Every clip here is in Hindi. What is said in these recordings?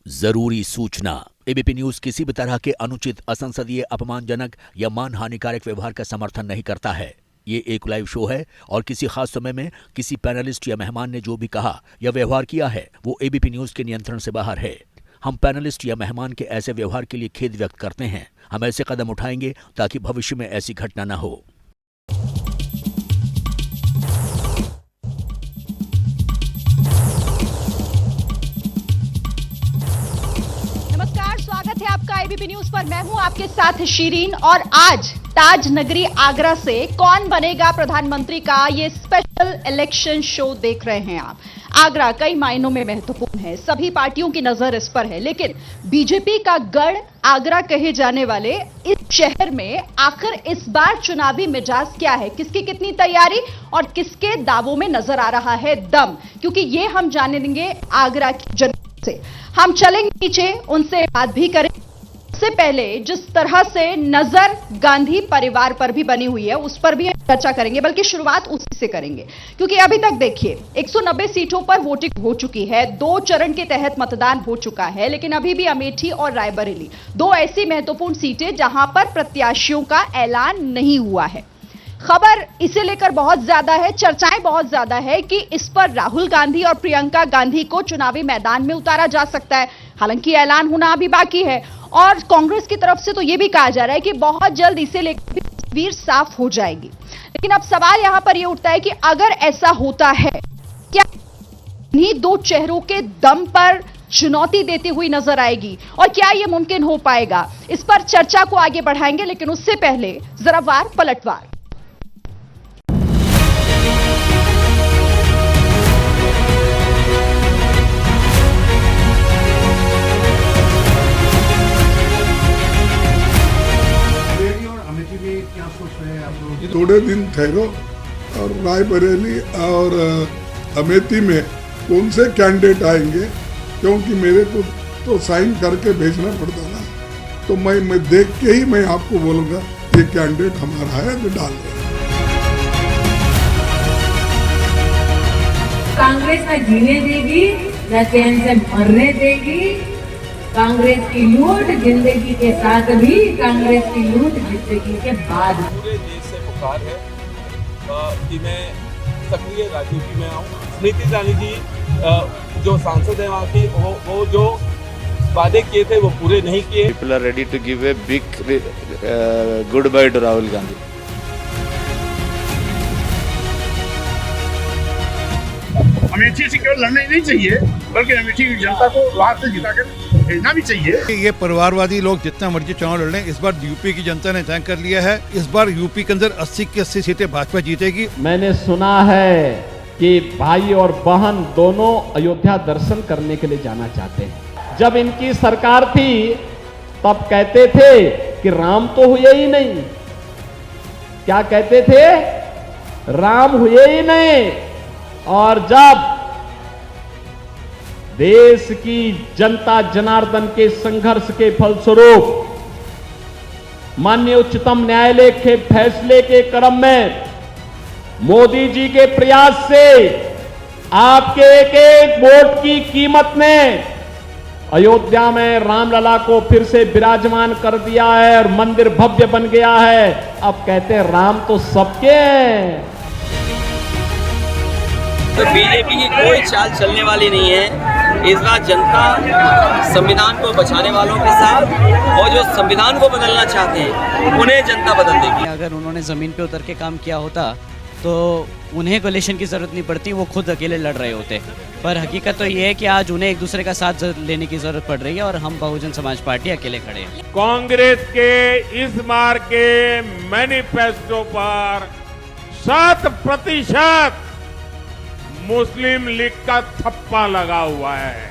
जरूरी सूचना। एबीपी न्यूज किसी भी तरह के अनुचित, असंसदीय, अपमानजनक या मानहानिकारक व्यवहार का समर्थन नहीं करता है। ये एक लाइव शो है और किसी खास समय में किसी पैनलिस्ट या मेहमान ने जो भी कहा या व्यवहार किया है वो एबीपी न्यूज के नियंत्रण से बाहर है। हम पैनलिस्ट या मेहमान के ऐसे व्यवहार के लिए खेद व्यक्त करते हैं। हम ऐसे कदम उठाएंगे ताकि भविष्य में ऐसी घटना न हो। स्वागत है आपका एबीपी न्यूज पर। मैं हूं आपके साथ शीरीन और आज ताज नगरी आगरा से कौन बनेगा प्रधानमंत्री का ये स्पेशल इलेक्शन शो देख रहे हैं आप। आगरा कई मायनों में महत्वपूर्ण है, सभी पार्टियों की नजर इस पर है, लेकिन बीजेपी का गढ़ आगरा कहे जाने वाले इस शहर में आखिर इस बार चुनावी मिजाज क्या है, किसकी कितनी तैयारी और किसके दावों में नजर आ रहा है दम, क्योंकि ये हम जानेंगे आगरा की जनता से। हम चलेंगे नीचे, उनसे बात भी करें। उससे पहले जिस तरह से नजर गांधी परिवार पर भी बनी हुई है उस पर भी चर्चा करेंगे, बल्कि शुरुआत उसी से करेंगे, क्योंकि अभी तक देखिए 190 सीटों पर वोटिंग हो चुकी है, 2 चरण के तहत मतदान हो चुका है, लेकिन अभी भी अमेठी और रायबरेली 2 ऐसी महत्वपूर्ण सीटें जहां पर प्रत्याशियों का ऐलान नहीं हुआ है। खबर इसे लेकर बहुत ज्यादा है, चर्चाएं बहुत ज्यादा है कि इस पर राहुल गांधी और प्रियंका गांधी को चुनावी मैदान में उतारा जा सकता है। हालांकि ऐलान होना अभी बाकी है और कांग्रेस की तरफ से तो यह भी कहा जा रहा है कि बहुत जल्द इसे लेकर तस्वीर साफ हो जाएगी। लेकिन अब सवाल यहां पर यह उठता है कि अगर ऐसा होता है, क्या इन्हीं 2 चेहरों के दम पर चुनौती देती हुई नजर आएगी और क्या यह मुमकिन हो पाएगा? इस पर चर्चा को आगे बढ़ाएंगे, लेकिन उससे पहले जरा वार पलटवार। थोड़े दिन ठहरो और रायबरेली और अमेठी में कौन से कैंडिडेट आएंगे, क्योंकि मेरे को तो साइन करके भेजना पड़ता ना, तो मैं देख के ही मैं आपको बोलूंगा ये कैंडिडेट हमारा है जो डाल रहे हैं। कांग्रेस न जीने देगी न चैन से मरने देगी। कांग्रेस की लूट जिंदगी के साथ भी, कांग्रेस की लूट जिंदगी के बाद। पूरे देश से पुकार है कि मैं सक्रिय राजनीति में आऊँ। स्मृति ईरानी जी जो सांसद है वहाँ की, वो जो वादे किए थे वो पूरे नहीं किए। People are ready to give a big goodbye to Rahul Gandhi. Amethi से केवल लड़ना ही नहीं चाहिए, बल्कि अमेठी की जनता को वहां से जिताकर भेजना भी चाहिए। ये परिवारवादी लोग जितना मर्जी चुनाव लड़ लें, इस बार यूपी की जनता ने तय कर लिया है, इस बार यूपी के अंदर 80 की 80 सीटें भाजपा जीतेगी। मैंने सुना है कि भाई और बहन दोनों अयोध्या दर्शन करने के लिए जाना चाहते हैं। जब इनकी सरकार थी तब कहते थे कि राम तो हुए ही नहीं। क्या कहते थे? राम हुए ही नहीं। और जब देश की जनता जनार्दन के संघर्ष के फलस्वरूप माननीय उच्चतम न्यायालय के फैसले के क्रम में मोदी जी के प्रयास से आपके एक एक वोट की कीमत ने अयोध्या में रामलला को फिर से विराजमान कर दिया है और मंदिर भव्य बन गया है। अब कहते हैं राम तो सबके हैं। तो बीजेपी की कोई चाल चलने वाली नहीं है। इस बार जनता संविधान को बचाने वालों के साथ, और जो संविधान को बदलना चाहते हैं उन्हें जनता बदल देगी। अगर उन्होंने जमीन पे उतर के काम किया होता तो उन्हें कोलिशन की जरूरत नहीं पड़ती, वो खुद अकेले लड़ रहे होते। पर हकीकत तो ये है कि आज उन्हें एक दूसरे का साथ लेने की जरूरत पड़ रही है और हम बहुजन समाज पार्टी अकेले खड़े हैं। कांग्रेस के इस बार के मैनिफेस्टो पर 7% मुस्लिम लीग का थप्पा लगा हुआ है।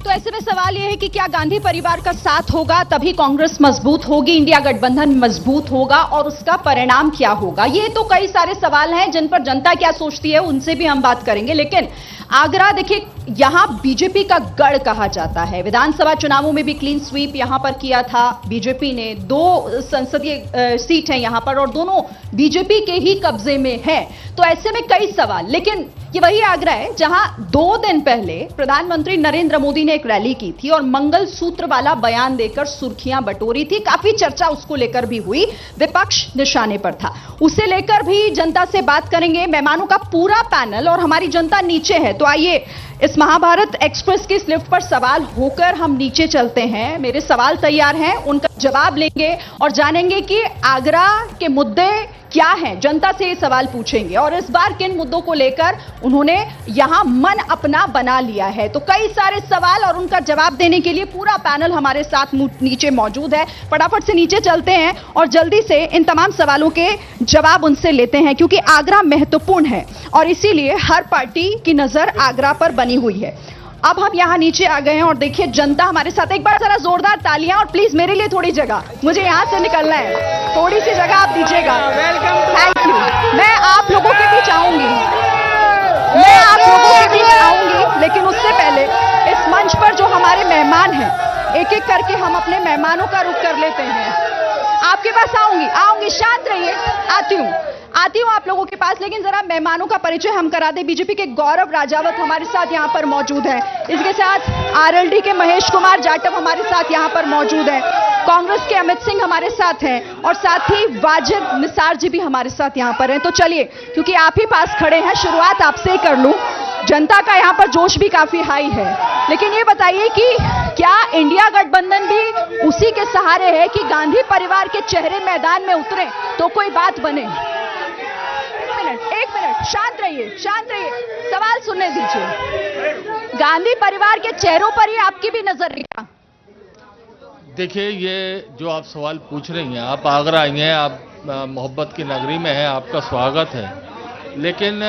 तो ऐसे में सवाल यह है कि क्या गांधी परिवार का साथ होगा तभी कांग्रेस मजबूत होगी, इंडिया गठबंधन मजबूत होगा और उसका परिणाम क्या होगा? ये तो कई सारे सवाल हैं जिन पर जनता क्या सोचती है उनसे भी हम बात करेंगे। लेकिन आगरा देखिए, यहां बीजेपी का गढ़ कहा जाता है। विधानसभा चुनावों में भी क्लीन स्वीप यहां पर किया था बीजेपी ने। 2 संसदीय सीट हैं यहां पर और दोनों बीजेपी के ही कब्जे में है। तो ऐसे में कई सवाल, लेकिन ये वही आगरा है जहां 2 दिन पहले प्रधानमंत्री नरेंद्र मोदी ने एक रैली की थी और मंगल सूत्र वाला बयान देकर सुर्खियां बटोरी थी। काफी चर्चा उसको लेकर भी हुई, विपक्ष निशाने पर था। उसे लेकर भी जनता से बात करेंगे। मेहमानों का पूरा पैनल और हमारी जनता नीचे है, तो आइए इस महाभारत एक्सप्रेस की इस लिफ्ट पर सवाल होकर हम नीचे चलते हैं। मेरे सवाल तैयार हैं, उनका जवाब लेंगे और जानेंगे कि आगरा के मुद्दे क्या हैं। जनता से ये सवाल पूछेंगे और इस बार किन मुद्दों को लेकर उन्होंने यहां मन अपना बना लिया है। तो कई सारे सवाल और उनका जवाब देने के लिए पूरा पैनल हमारे साथ नीचे मौजूद है। फटाफट से नीचे चलते हैं और जल्दी से इन तमाम सवालों के जवाब उनसे लेते हैं, क्योंकि आगरा महत्वपूर्ण है और इसीलिए हर पार्टी की नजर आगरा पर बनी हुई है। अब हम यहां नीचे आ गए हैं और देखिए जनता हमारे साथ। एक बार जरा जोरदार तालियां और प्लीज मेरे लिए थोड़ी जगह, मुझे यहां से निकलना है, थोड़ी सी जगह आप दीजिएगा। Thank you. मैं आप लोगों के बीच आऊंगी, लेकिन उससे पहले इस मंच पर जो हमारे मेहमान हैं, एक एक करके हम अपने मेहमानों का रुख कर लेते हैं। आपके पास आऊंगी, शांत रहिए, आती हूं आप लोगों के पास, लेकिन जरा मेहमानों का परिचय हम करा दें। बीजेपी के गौरव राजावत हमारे साथ यहां पर मौजूद हैं। इसके साथ आरएलडी के महेश कुमार जाटव हमारे साथ यहां पर मौजूद हैं। कांग्रेस के अमित सिंह हमारे साथ हैं और साथ ही वाजिद निसार जी भी हमारे साथ यहां पर हैं। तो चलिए, क्योंकि आप ही पास खड़े हैं, शुरुआत आपसे ही कर लूं। जनता का यहां पर जोश भी काफी हाई है, लेकिन ये बताइए कि क्या इंडिया गठबंधन भी उसी के सहारे है कि गांधी परिवार के चेहरे मैदान में उतरे तो कोई बात बने? एक मिनट, शांत रहिए, सवाल सुनने दीजिए। गांधी परिवार के चेहरों पर ही आपकी भी नजर है क्या? देखिए, ये जो आप सवाल पूछ रही हैं, आप आगरा आई हैं, आप मोहब्बत की नगरी में हैं, आपका स्वागत है, लेकिन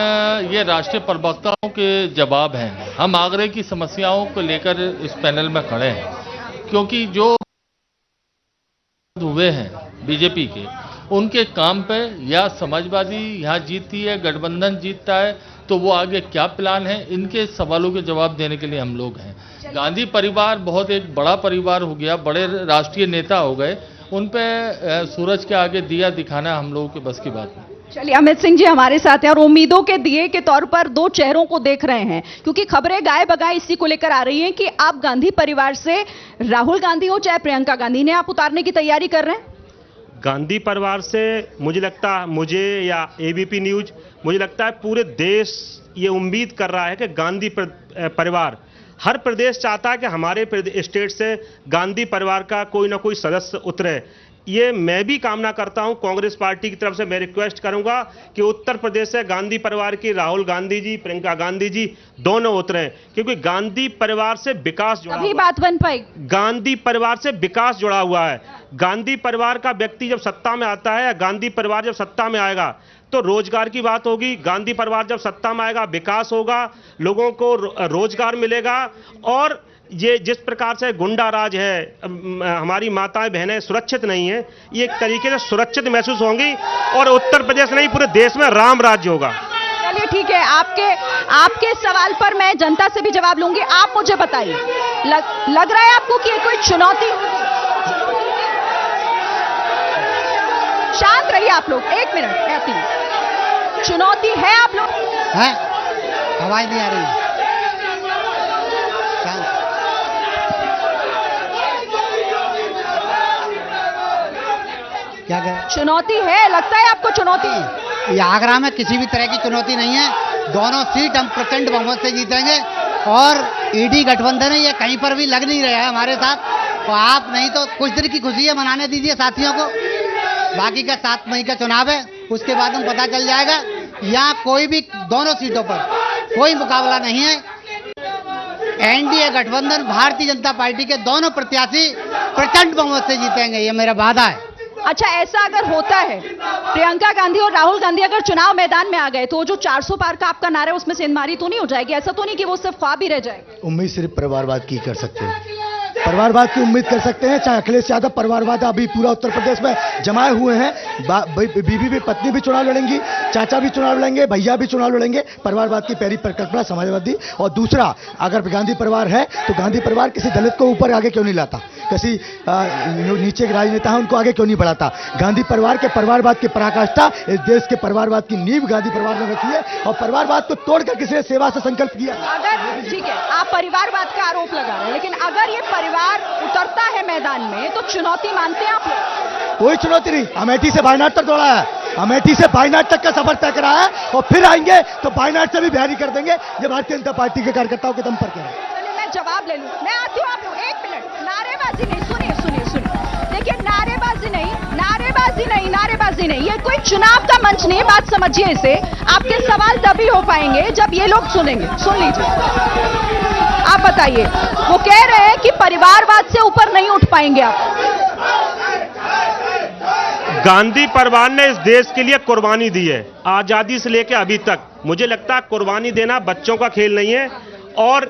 ये राष्ट्रीय प्रवक्ताओं के जवाब हैं। हम आगरे की समस्याओं को लेकर इस पैनल में खड़े हैं, क्योंकि जो हुए हैं बीजेपी के, उनके काम पे या समाजवादी यहाँ जीतती है, गठबंधन जीतता है, तो वो आगे क्या प्लान है, इनके सवालों के जवाब देने के लिए हम लोग हैं। गांधी परिवार बहुत एक बड़ा परिवार हो गया, बड़े राष्ट्रीय नेता हो गए, उन पे सूरज के आगे दिया दिखाना हम लोगों के बस की बात नहीं। चलिए, अमित सिंह जी हमारे साथ हैं और उम्मीदों के दिए के तौर पर 2 चेहरों को देख रहे हैं, क्योंकि खबरें गाय बगाए इसी को लेकर आ रही हैं कि आप गांधी परिवार से राहुल गांधी हो चाहे प्रियंका गांधी ने आप उतारने की तैयारी कर रहे हैं। गांधी परिवार से मुझे या एबीपी न्यूज, मुझे लगता है पूरे देश ये उम्मीद कर रहा है कि गांधी परिवार, हर प्रदेश चाहता है कि हमारे स्टेट से गांधी परिवार का कोई ना कोई सदस्य उतरे। ये मैं भी कामना करता हूं। कांग्रेस पार्टी की तरफ से मैं रिक्वेस्ट करूंगा कि उत्तर प्रदेश से गांधी परिवार की राहुल गांधी जी, प्रियंका गांधी जी दोनों उतरे, क्योंकि गांधी परिवार से विकास जुड़ा अभी बात बन पाई। गांधी परिवार से विकास जुड़ा हुआ है। गांधी परिवार का व्यक्ति जब सत्ता में आता है, या गांधी परिवार जब सत्ता में आएगा, तो रोजगार की बात होगी। गांधी परिवार जब सत्ता में आएगा, विकास होगा, लोगों को रोजगार मिलेगा। और ये जिस प्रकार से गुंडा राज है, हमारी माताएं बहनें सुरक्षित नहीं है, ये एक तरीके से सुरक्षित महसूस होंगी और उत्तर प्रदेश नहीं पूरे देश में राम राज्य होगा। चलिए ठीक है, आपके सवाल पर मैं जनता से भी जवाब लूंगी। आप मुझे बताइए, लग रहा है आपको कि ये कोई चुनौती? शांत रहिए आप लोग, 1 मिनट। चुनौती है आप लोग? है, आवाज नहीं आ रही। क्या कह? चुनौती है, लगता है आपको चुनौती? ये आगरा में किसी भी तरह की चुनौती नहीं है। दोनों सीट हम प्रचंड बहुमत से जीतेंगे और ईडी गठबंधन है, ये कहीं पर भी लग नहीं रहा है हमारे साथ। तो आप नहीं तो कुछ दिन की खुशी है, मनाने दीजिए साथियों को। बाकी का 7 मई का चुनाव है, उसके बाद हम पता चल जाएगा। यहाँ कोई भी दोनों सीटों पर कोई मुकाबला नहीं है। एनडीए गठबंधन, भारतीय जनता पार्टी के दोनों प्रत्याशी प्रचंड बहुमत से जीतेंगे, ये मेरा वादा है। अच्छा, ऐसा अगर होता है, प्रियंका गांधी और राहुल गांधी अगर चुनाव मैदान में आ गए, तो जो 400 पार का आपका नारा है उसमें सेंधमारी तो नहीं हो जाएगी? ऐसा तो नहीं कि वो सिर्फ ख्वाब ही रह जाएगा? उम्मीद सिर्फ परिवारवाद की कर सकते हैं। परिवारवाद की उम्मीद कर सकते हैं। चाहे अखिलेश यादव परिवारवाद अभी पूरा उत्तर प्रदेश में जमाए हुए हैं, बीवी भी पत्नी भी चुनाव लड़ेंगी, चाचा भी चुनाव लड़ेंगे, भैया भी चुनाव लड़ेंगे। परिवारवाद की पहली परिकल्पना समाजवादी। और दूसरा, अगर गांधी परिवार है तो गांधी परिवार किसी दलित को ऊपर आगे क्यों नहीं लाता, किसी नीचे के राजनेता है उनको आगे क्यों नहीं बढ़ाता। गांधी परिवार के परिवारवाद की पराकाष्ठा इस देश के परिवारवाद की नींव गांधी परिवार ने रखी है और परिवारवाद को तोड़कर किसी ने सेवा से संकल्प किया। अगर ठीक है, आप परिवारवाद का आरोप लगा रहे हैं, लेकिन अगर ये परिवार उतरता है मैदान में तो चुनौती मानते हैं आप लोग? कोई चुनौती नहीं। अमेठी से वायनाड तक दौड़ा है, अमेठी से वायनाड तक का सफर तय करा है और फिर आएंगे तो वायनाड से भी बिहारी कर देंगे। जब भारतीय जनता पार्टी के कार्यकर्ताओं के दम पर क्या है। मैं जवाब ले लूं, मैं आती हूँ आप लोग, एक मिनट। नारेबाजी नहीं, सुनिए सुनिए सुनिए, देखिए नारेबाजी नहीं, नारेबाजी नहीं, नारेबाजी नहीं, ये कोई चुनाव का मंच नहीं। बात समझिए इसे। आपके सवाल तभी हो पाएंगे जब ये लोग सुनेंगे। सुन लीजिए, आप बताइए। वो कह रहे हैं कि परिवारवाद से ऊपर नहीं उठ पाएंगे आप। गांधी परिवार ने इस देश के लिए कुर्बानी दी है, आजादी से लेकर अभी तक। मुझे लगता है कुर्बानी देना बच्चों का खेल नहीं है। और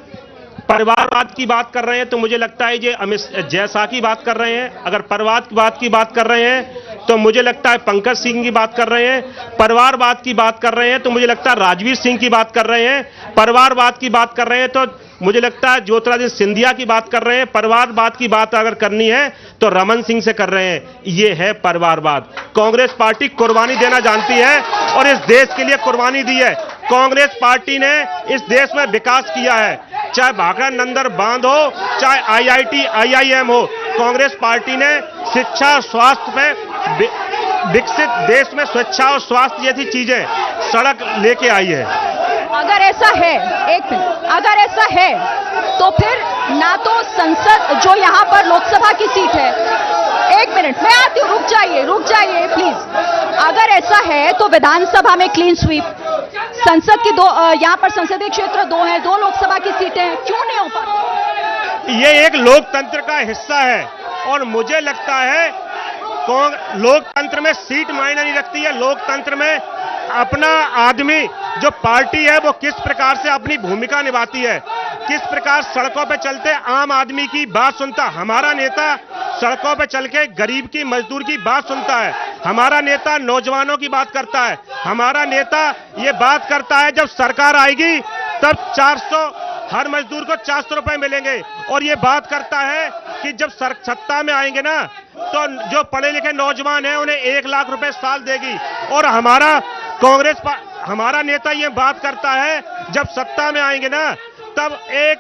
परिवारवाद की बात कर रहे हैं तो मुझे लगता है ये अमित जैसा की बात कर रहे हैं। अगर परिवारवाद की बात कर रहे हैं तो मुझे लगता है पंकज सिंह की बात कर रहे हैं। परिवारवाद की बात कर रहे हैं तो मुझे लगता है राजवीर सिंह की बात कर रहे हैं। परिवारवाद की बात कर रहे हैं तो मुझे लगता है ज्योतिरादित्य सिंधिया की बात कर रहे हैं। परिवारवाद की बात अगर करनी है तो रमन सिंह से कर रहे हैं। ये है परिवारवाद। कांग्रेस पार्टी कुर्बानी देना जानती है और इस देश के लिए कुर्बानी दी है। कांग्रेस पार्टी ने इस देश में विकास किया है, चाहे भाखड़ा नंदर बांध हो, चाहे IIT IIM हो। कांग्रेस पार्टी ने शिक्षा और स्वास्थ्य पे विकसित देश में शिक्षा और स्वास्थ्य जैसी चीजें सड़क लेके आई है। अगर ऐसा है, एक मिनट, अगर ऐसा है तो फिर ना तो संसद जो यहाँ पर लोकसभा की सीट है, एक मिनट मैं आती हूँ, रुक जाइए प्लीज। अगर ऐसा है तो विधानसभा में क्लीन स्वीप, संसद की यहाँ पर संसदीय क्षेत्र 2 हैं, 2 लोकसभा की सीटें हैं, क्यों नहीं हो पाता? ये एक लोकतंत्र का हिस्सा है और मुझे लगता है लोकतंत्र में सीट मायने नहीं रखती है। लोकतंत्र में अपना आदमी जो पार्टी है वो किस प्रकार से अपनी भूमिका निभाती है, किस प्रकार सड़कों पे चलते आम आदमी की बात सुनता। हमारा नेता सड़कों पे चल के गरीब की मजदूर की बात सुनता है। हमारा नेता नौजवानों की बात करता है। हमारा नेता ये बात करता है जब सरकार आएगी तब 400 हर मजदूर को 400 रुपए मिलेंगे। और ये बात करता है कि जब सत्ता में आएंगे ना तो जो पढ़े लिखे नौजवान हैं उन्हें 1 लाख रुपए साल देगी। और हमारा नेता ये बात करता है जब सत्ता में आएंगे ना तब एक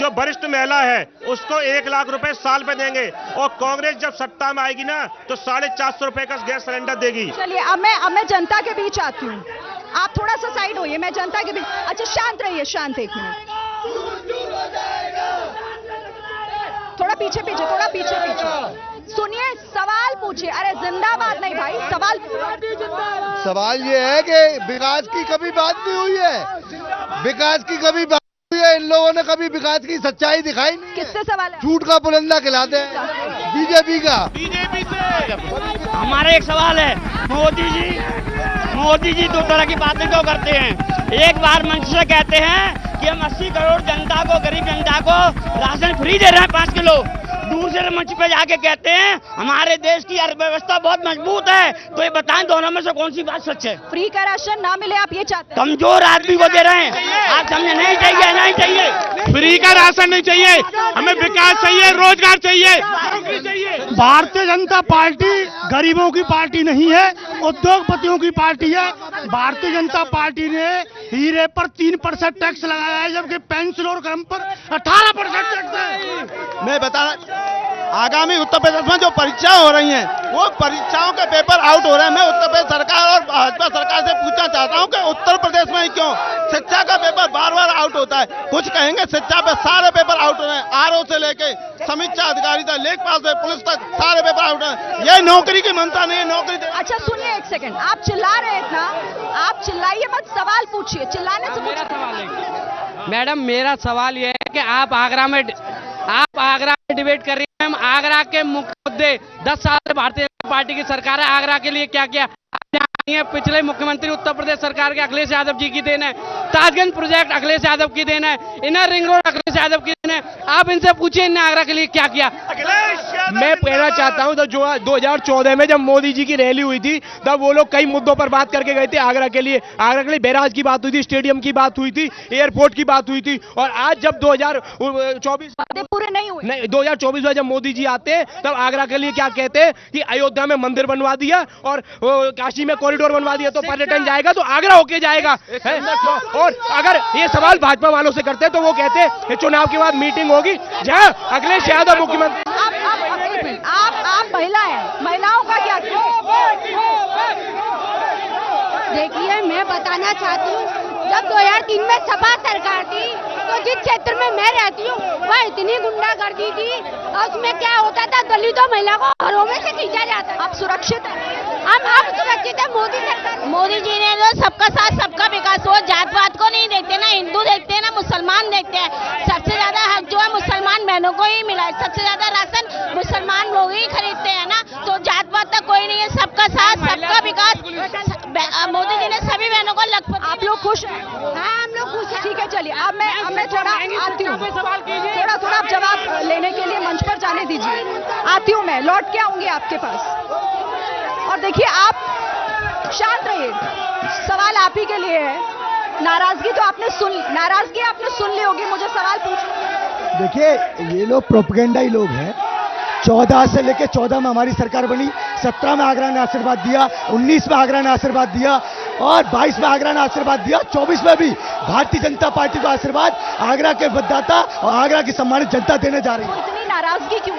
जो वरिष्ठ महिला है उसको 1 लाख रुपए साल पे देंगे। और कांग्रेस जब सत्ता में आएगी ना तो 450 रुपए का गैस सिलेंडर देगी। चलिए अब मैं जनता के बीच आती हूँ, आप थोड़ा सा साइड होइए, मैं जनता के बीच। अच्छा शांत रहिए, शांत, 1 मिनट, थोड़ा पीछे सुनिए, सवाल पूछिए। अरे जिंदाबाद नहीं भाई, सवाल ये है कि विकास की कभी बात नहीं हुई है, विकास की कभी बात हुई है? इन लोगों ने कभी विकास की सच्चाई दिखाई नहीं। किससे सवाल है? झूठ का बुलंदा खिलाते हैं बीजेपी से। हमारा एक सवाल है, मोदी जी 2 तरह की बातें क्यों करते हैं? एक बार मंच से कहते हैं कि हम 80 करोड़ जनता को, गरीब जनता को राशन फ्री दे रहे हैं 5 किलो। दूसरे मंच पे जाके कहते हैं हमारे देश की अर्थव्यवस्था बहुत मजबूत है। तो ये बताएं दोनों में से कौन सी बात सच है? फ्री का राशन ना मिले आप ये चाहते हैं? कमजोर आदमी को दे रहे हैं, आप समझे? नहीं चाहिए। फ्री का राशन नहीं चाहिए, हमें विकास चाहिए, रोजगार चाहिए। भारतीय जनता पार्टी गरीबों की पार्टी नहीं है, उद्योगपतियों की पार्टी है। भारतीय जनता पार्टी ने हीरे पर 3% टैक्स लगाया है, जबकि पेंसिल और कलम पर 18% टैक्स है। मैं बता आगामी उत्तर प्रदेश में जो परीक्षाएं हो रही हैं वो परीक्षाओं के पेपर आउट हो रहे हैं। मैं उत्तर प्रदेश सरकार और भाजपा सरकार से पूछना चाहता हूं कि उत्तर प्रदेश में क्यों शिक्षा का पेपर बार-बार आउट होता है? कुछ कहेंगे शिक्षा पे सारे पेपर आउट हो रहे हैं, आरओ से लेके समीक्षा अधिकारी तक, लेखपाल से पुलिस तक सारे पेपर आउट है। ये नौकरी की मनता नहीं है, नौकरी। अच्छा सुनिए 1 सेकंड, आप चिल्ला रहे हैं ना, आप चिल्लाइए मत, सवाल पूछिए, चिल्लाने से मेरा सवाल है मैडम, मेरा सवाल यह है कि आप आगरा में डिबेट कर रही हैं। हम आगरा के मुख्य मुद्दे 10 साल से भारतीय जनता पार्टी की सरकार है, आगरा के लिए क्या किया? नहीं है, पिछले मुख्यमंत्री उत्तर प्रदेश सरकार के अखिलेश यादव जी की देन है, ताजगंज प्रोजेक्ट अखिलेश यादव की देन है, inner ring road Akhilesh Yadav की देन है। आप इनसे पूछिए इनने आगरा के लिए क्या किया। मैं कहना चाहता हूं तो जो 2014 में जब मोदी जी की रैली हुई थी तब वो लोग कई मुद्दों पर बात करके गए थे। आगरा के लिए बैराज की बात हुई थी, स्टेडियम की बात हुई थी, एयरपोर्ट की बात हुई थी। और आज जब 2024 पूरे नहीं हुए, नहीं 2024 में जब मोदी जी आते हैं तब आगरा के लिए क्या कहते हैं कि अयोध्या में मंदिर बनवा दिया और काशी में कॉरिडोर बनवा दिया तो पर्यटन जाएगा तो आगरा होके जाएगा। और अगर ये सवाल भाजपा वालों से करते तो वो कहते हैं चुनाव के बाद मीटिंग होगी जहां अखिलेश यादव मुख्यमंत्री। आप महिला हैं, महिलाओं का क्या? देखिए, मैं बताना चाहती हूँ, जब 2003 में सपा सरकार थी तो जिस क्षेत्र में मैं रहती हूँ वह इतनी गुंडागर्दी थी और उसमें क्या होता था, दलितों महिला को घरों में से खींचा जाता। आप सुरक्षित हैं? हम सुरक्षित है। मोदी जी ने तो सबका साथ सबका विकास, वो जात पात को नहीं देखते, ना हिंदू देखते हैं ना मुसलमान देखते हैं। सबसे ज्यादा हक जो है मुसलमान बहनों को ही मिला है, सबसे ज्यादा राशन मुसलमान लोग ही खरीदते हैं ना, तो जात पात तक कोई नहीं है। सबका साथ सबका विकास मोदी जी ने सभी बहनों को लखपति। आप लोग खुश हैं? हाँ, हम लोग खुश हैं। ठीक है, चलिए अब मैं थोड़ा आती हूँ, थोड़ा आप जवाब लेने के लिए मंच पर जाने दीजिए। आती हूँ, मैं लौट के आऊंगी आपके पास। और देखिए, आप शांत रहिए, सवाल आप ही के लिए है। नाराजगी आपने सुन ली होगी, मुझे सवाल पूछ। देखिए, ये लोग प्रोपेगेंडा ही लोग हैं। 14 से लेकर 14 में हमारी सरकार बनी, 17 में आगरा ने आशीर्वाद दिया, 19 में आगरा ने आशीर्वाद दिया और 22 में आगरा ने आशीर्वाद दिया, 24 में भी भारतीय जनता पार्टी को आशीर्वाद आगरा के मतदाता और आगरा की सम्मानित जनता देने जा रही है। इतनी नाराजगी क्यों?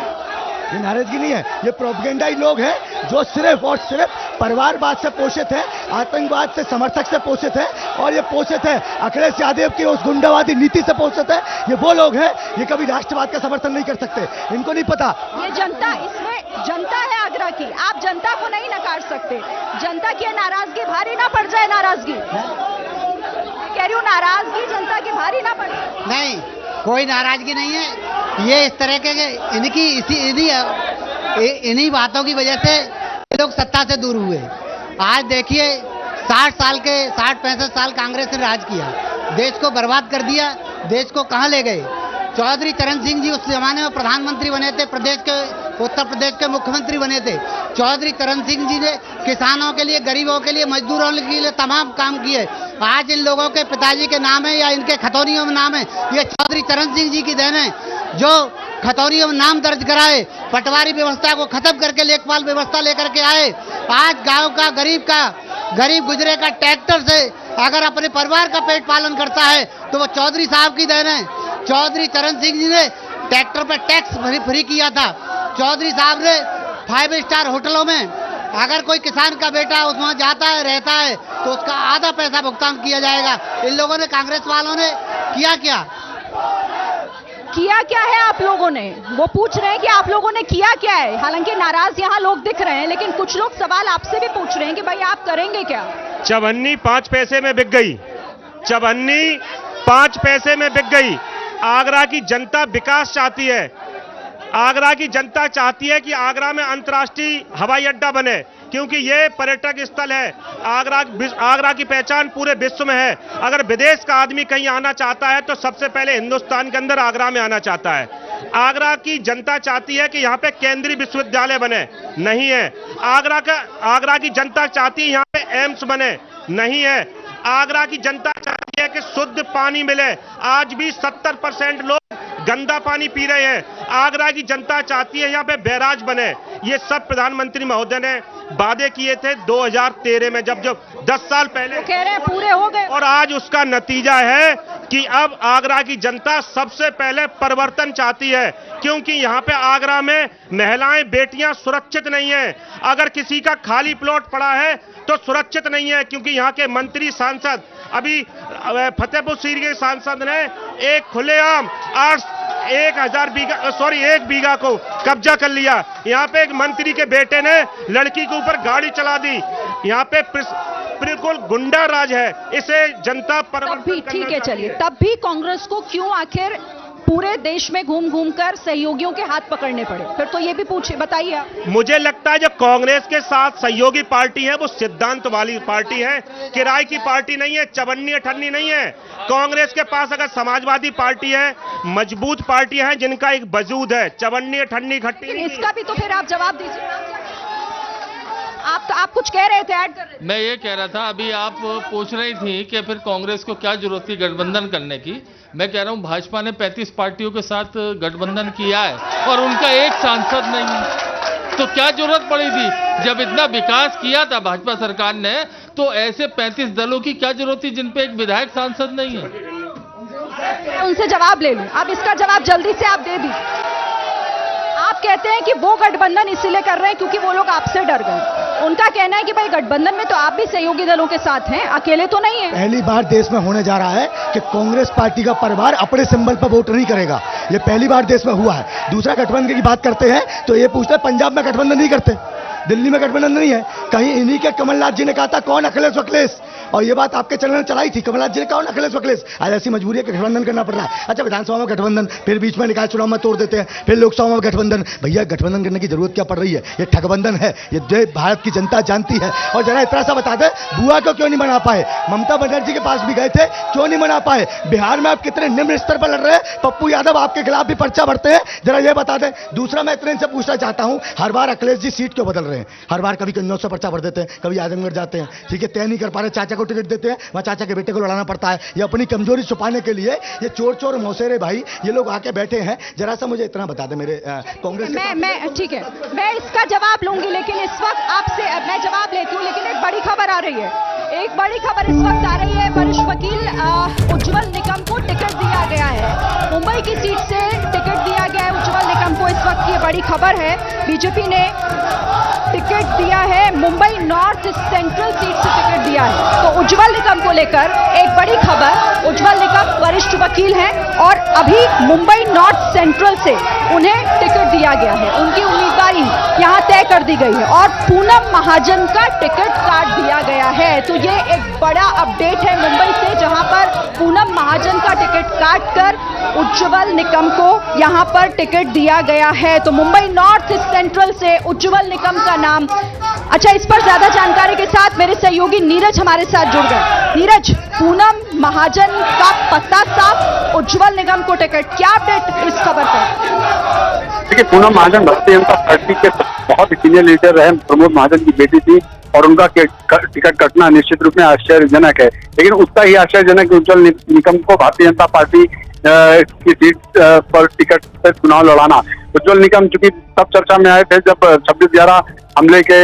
ये नाराजगी नहीं है, ये प्रोपेगेंडा ही लोग हैं जो सिर्फ और सिर्फ परिवारवाद से पोषित है, आतंकवाद से समर्थक से पोषित है और ये पोषित है अखिलेश यादव की उस गुंडावादी नीति से पोषित है। ये वो लोग हैं, ये कभी राष्ट्रवाद का समर्थन नहीं कर सकते, इनको नहीं पता। ये जनता, इसमें जनता है आगरा की, आप जनता को नहीं नकार सकते। जनता की नाराजगी भारी ना पड़ जाए, नाराजगी कह रही हूँ, नाराजगी जनता की भारी ना पड़े। नहीं, कोई नाराजगी नहीं है। ये इस तरह के इन्हीं बातों की वजह से ये लोग सत्ता से दूर हुए। आज देखिए, 60-65 साल कांग्रेस ने राज किया, देश को बर्बाद कर दिया, देश को कहां ले गए। चौधरी चरण सिंह जी उस जमाने में प्रधानमंत्री बने थे, उत्तर प्रदेश के मुख्यमंत्री बने थे। चौधरी चरण सिंह जी ने किसानों के लिए, गरीबों के लिए, मजदूरों के लिए तमाम काम किए। आज इन लोगों के पिताजी के नाम है या इनके खतौनियों में नाम है, ये चौधरी चरण सिंह जी की देन है, जो खतौनियों में नाम दर्ज कराए, पटवारी व्यवस्था को खत्म करके लेखपाल व्यवस्था लेकर के आए। आज गांव का गरीब गुजरे का ट्रैक्टर से अगर अपने परिवार का पेट पालन करता है तो वो चौधरी साहब की देन है। चौधरी चरण सिंह जी ने ट्रैक्टर पर टैक्स फ्री किया था। चौधरी साहब ने 5 स्टार होटलों में अगर कोई किसान का बेटा उसमें जाता है, रहता है, तो उसका आधा पैसा भुगतान किया जाएगा। इन लोगों ने, कांग्रेस वालों ने किया क्या है आप लोगों ने? वो पूछ रहे हैं कि आप लोगों ने किया क्या है। हालांकि नाराज यहाँ लोग दिख रहे हैं, लेकिन कुछ लोग सवाल आपसे भी पूछ रहे हैं कि भाई आप करेंगे क्या? चवन्नी 5 पैसे में बिक गई, चवन्नी 5 पैसे में बिक गई। आगरा की जनता विकास चाहती है, आगरा की जनता चाहती है कि आगरा में अंतर्राष्ट्रीय हवाई अड्डा बने, क्योंकि ये पर्यटक स्थल है। आगरा की पहचान पूरे विश्व में है। अगर विदेश का आदमी कहीं आना चाहता है तो सबसे पहले हिंदुस्तान के अंदर आगरा में आना चाहता है। आगरा की जनता चाहती है कि यहाँ पे केंद्रीय विश्वविद्यालय बने, नहीं है। आगरा की जनता चाहती है यहाँ पे एम्स बने, नहीं है। आगरा की जनता चाहती है कि शुद्ध पानी मिले, आज भी 70% लोग गंदा पानी पी रहे हैं। आगरा की जनता चाहती है यहाँ पे बैराज बने। ये सब प्रधानमंत्री महोदय ने वादे किए थे 2013 में, जब 10 साल पहले कह रहे हैं पूरे हो गए। और आज उसका नतीजा है कि अब आगरा की जनता सबसे पहले परिवर्तन चाहती है, क्योंकि यहाँ पे आगरा में महिलाएं, बेटियां सुरक्षित नहीं है। अगर किसी का खाली प्लॉट पड़ा है तो सुरक्षित नहीं है, क्योंकि यहाँ के मंत्री, सांसद, अभी फतेहपुर सीरी के सांसद ने एक खुलेआम 1 बीघा को कब्जा कर लिया। यहाँ पे एक मंत्री के बेटे ने लड़की के ऊपर गाड़ी चला दी। यहाँ पे बिल्कुल गुंडा राज है। इसे जनता परिवर्तन ठीक है, चलिए, तब भी कांग्रेस को क्यों आखिर पूरे देश में घूम घूम कर सहयोगियों के हाथ पकड़ने पड़े, फिर तो ये भी पूछे, बताइए आप। मुझे लगता है जो कांग्रेस के साथ सहयोगी पार्टी है वो सिद्धांत वाली पार्टी है, किराए की पार्टी नहीं है, चवन्नी अठन्नी नहीं है। कांग्रेस के पास अगर समाजवादी पार्टी है, मजबूत पार्टी है जिनका एक वजूद है, चवन्नी अठन्नी खट्टी नहीं। इसका भी तो फिर आप जवाब दीजिए। आप कुछ कह रहे थे, ऐड कर रहे थे। मैं ये कह रहा था, अभी आप पूछ रही थी कि फिर कांग्रेस को क्या जरूरत थी गठबंधन करने की। मैं कह रहा हूं भाजपा ने 35 पार्टियों के साथ गठबंधन किया है और उनका एक सांसद नहीं है, तो क्या जरूरत पड़ी थी? जब इतना विकास किया था भाजपा सरकार ने, तो ऐसे 35 दलों की क्या जरूरत थी जिन पे एक विधायक सांसद नहीं है? उनसे जवाब ले लूं, अब इसका जवाब जल्दी से आप दे दीजिए। आप कहते हैं कि वो गठबंधन इसीलिए कर रहे हैं क्योंकि वो लोग आपसे डर गए। उनका कहना है कि भाई गठबंधन में तो आप भी सहयोगी दलों के साथ हैं, अकेले तो नहीं है। पहली बार देश में होने जा रहा है कि कांग्रेस पार्टी का परिवार अपने सिंबल पर वोट नहीं करेगा। ये पहली बार देश में हुआ है। दूसरा, गठबंधन की बात करते हैं तो ये पूछते हैं पंजाब में गठबंधन नहीं करते, दिल्ली में गठबंधन नहीं है। कहीं इन्हीं के कमलनाथ जी ने कहा था कौन अखिलेश वखिलेश, और ये बात आपके चैनल ने चलाई थी, कमलनाथ जी ने कौन अखिलेश वखिलेश। आज ऐसी मजबूरी है कि गठबंधन करना पड़ रहा है। अच्छा, विधानसभा में गठबंधन, फिर बीच में निकाय चुनाव में तोड़ देते हैं, फिर लोकसभा में गठबंधन। भैया गठबंधन करने की जरूरत क्या पड़ रही है? ये ठगबंधन है, ये भारत की जनता जानती है। और जरा इतना सा बता दें, बुआ को क्यों नहीं मना पाए? ममता बनर्जी के पास भी गए थे, क्यों नहीं मना पाए? बिहार में आप कितने निम्न स्तर पर लड़ रहे हैं, पप्पू यादव आपके खिलाफ भी पर्चा भरते हैं, जरा ये बता दें। दूसरा, मैं इतने से पूछना चाहता हूं, हर बार अखिलेश जी सीट क्यों बदल रहे हैं? हर बार कभी कन्नौज से पर्चा भर देते हैं, कभी आजमगढ़ जाते हैं, ठीक है, तय नहीं कर पा रहे, चाचा को टिकट देते हैं, वहां चाचा के बेटे को लड़ाना पड़ता है। ये अपनी कमजोरी छुपाने के लिए ये चोर चोर मौसेरे भाई ये लोग आके बैठे हैं। जरा सा मुझे इतना बता दें, मेरे कांग्रेस मैं ठीक है, मैं इसका जवाब लूंगी, लेकिन इस वक्त आपसे मैं जवाब लेती हूँ, लेकिन एक बड़ी खबर आ रही है। एक बड़ी खबर इस वक्त आ रही है, वरिष्ठ वकील उज्जवल निकम को टिकट दिया गया है। मुंबई की सीट से टिकट दिया गया है उज्जवल निकम को। इस वक्त ये बड़ी खबर है, बीजेपी ने टिकट दिया है, मुंबई नॉर्थ सेंट्रल सीट से टिकट दिया है। तो उज्जवल निकम को लेकर एक बड़ी खबर, उज्जवल निकम वरिष्ठ वकील हैं और अभी मुंबई नॉर्थ सेंट्रल से उन्हें टिकट दिया गया है। उनकी उम्मीदवारी यहां तय कर दी गई है और पूनम महाजन का टिकट काट दिया गया है। तो ये एक बड़ा अपडेट है मुंबई से, जहां पर पूनम महाजन का टिकट काटकर उज्जवल निकम को यहां पर टिकट दिया गया है। तो मुंबई नॉर्थ सेंट्रल से उज्जवल निकम का नाम। अच्छा, इस पर ज्यादा जानकारी के साथ मेरे सहयोगी नीरज हमारे साथ जुड़ गए। नीरज, पूनम महाजन का पत्ता साफ, उज्जवल निगम को टिकट, क्या अपडेट इस खबर पर? देखिए, पूनम महाजन भारतीय जनता पार्टी के बहुत सीनियर लीडर रहे, प्रमोद महाजन की बेटी थी और उनका टिकट कटना निश्चित रूप में आश्चर्यजनक है। लेकिन उतना ही आश्चर्यजनक उज्जवल निकम को भारतीय जनता पार्टी की सीट पर टिकट से चुनाव लड़ाना। उज्जवल निकम चूंकि तब चर्चा में आए थे जब 26/11 हमले के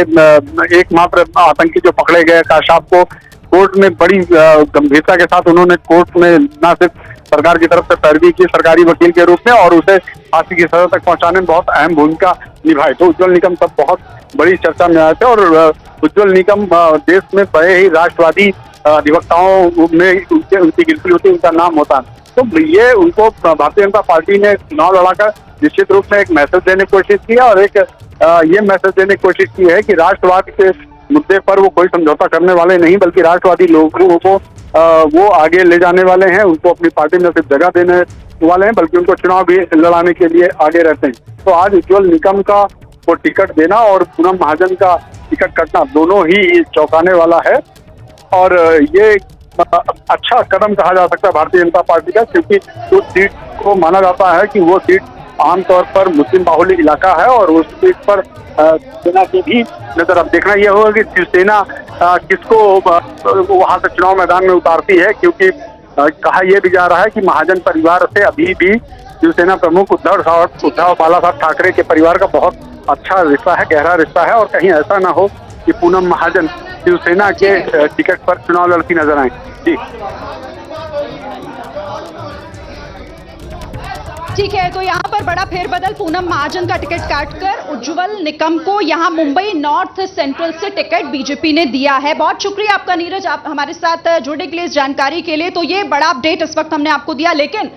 एकमात्र आतंकी जो पकड़े गए काशाफ को कोर्ट में बड़ी गंभीरता के साथ उन्होंने कोर्ट में न सिर्फ सरकार की तरफ से पैरवी की सरकारी वकील के रूप में और उसे फांसी की सजा तक पहुंचाने में बहुत अहम भूमिका निभाई। तो उज्जवल निकम तब बहुत बड़ी चर्चा में आए थे और उज्जवल निकम देश में बड़े ही राष्ट्रवादी अधिवक्ताओं में उनकी गिनती होती, उनका नाम होता है। तो ये उनको भारतीय जनता पार्टी ने चुनाव लड़ाकर निश्चित रूप में एक मैसेज देने की कोशिश की है और एक ये मैसेज देने की कोशिश की है कि राष्ट्रवाद के मुद्दे पर वो कोई समझौता करने वाले नहीं, बल्कि राष्ट्रवादी लोगों को वो आगे ले जाने वाले हैं, उनको अपनी पार्टी में सिर्फ जगह देने वाले हैं, बल्कि उनको चुनाव भी लड़ाने के लिए आगे रहते हैं। तो आज उज्जवल निकम का वो टिकट देना और पूनम महाजन का टिकट कटना दोनों ही चौंकाने वाला है और ये अच्छा कदम कहा जा सकता है भारतीय जनता पार्टी का, क्योंकि उस सीट को माना जाता है कि वो सीट आमतौर पर मुस्लिम बाहुल्य इलाका है और उस सीट पर सेना की भी नजर। अब देखना यह होगा कि शिवसेना किसको वहां से चुनाव मैदान में उतारती है, क्योंकि कहा यह भी जा रहा है कि महाजन परिवार से अभी भी शिवसेना प्रमुख उद्धव बालासाहब ठाकरे के परिवार का बहुत अच्छा रिश्ता है, गहरा रिश्ता है और कहीं ऐसा ना हो कि पूनम महाजन शिवसेना के टिकट पर चुनाव लड़ती नजर आए। जी ठीक है, तो यहाँ पर बड़ा फेरबदल, पूनम महाजन का टिकट काटकर उज्जवल निकम को यहाँ मुंबई नॉर्थ सेंट्रल से टिकट बीजेपी ने दिया है। बहुत शुक्रिया आपका नीरज, आप हमारे साथ जुड़ने के लिए, इस जानकारी के लिए। तो ये बड़ा अपडेट इस वक्त हमने आपको दिया, लेकिन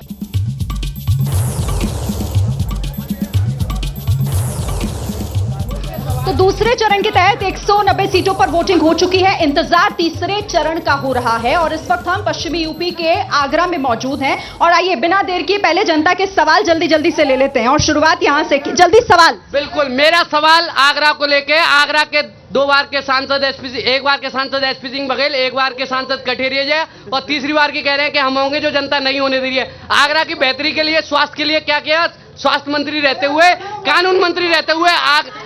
तो दूसरे चरण के तहत 190 सीटों पर वोटिंग हो चुकी है। इंतजार तीसरे चरण का हो रहा है और इस वक्त हम पश्चिमी यूपी के आगरा में मौजूद हैं। और आइए बिना देर किए पहले जनता के सवाल जल्दी से ले लेते हैं और शुरुआत यहां से। जल्दी सवाल। बिल्कुल, मेरा सवाल आगरा को लेके, आगरा के 2 बार के सांसद एक बार के सांसद एसपी सिंह बघेल, 1 बार के सांसद कठेरिया जी और तीसरी बार की कह रहे हैं कि हम होंगे जो जनता नहीं होने दे रही है। आगरा की बेहतरी के लिए, स्वास्थ्य के लिए क्या किया? स्वास्थ्य मंत्री रहते हुए, कानून मंत्री रहते हुए